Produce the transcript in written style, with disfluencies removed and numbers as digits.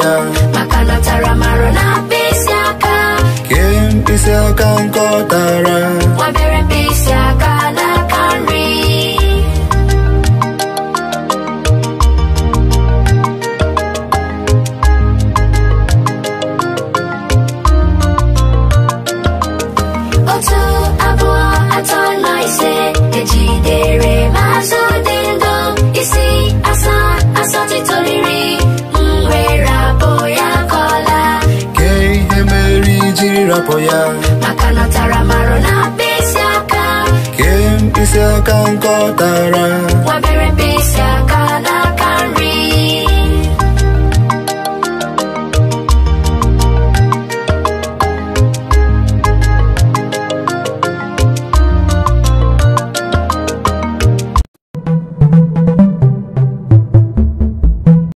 ya maka na tara marụ na mkpịsị aka. Kee mkpịsị aka nke ọ tara Nwabere mkpịsị aka n'aka nri. Otu, abụọ, atọ, anọ, ise, ejidere m azụ dị ndụ. Isii, asaa, asatọ, itoolu, iri, m were abụ ya kọla. Kee ihe mere iji rapụ ya maka na ọ tara marụ na mkpịsị aka. Kee mkpịsị aka nke ọ tara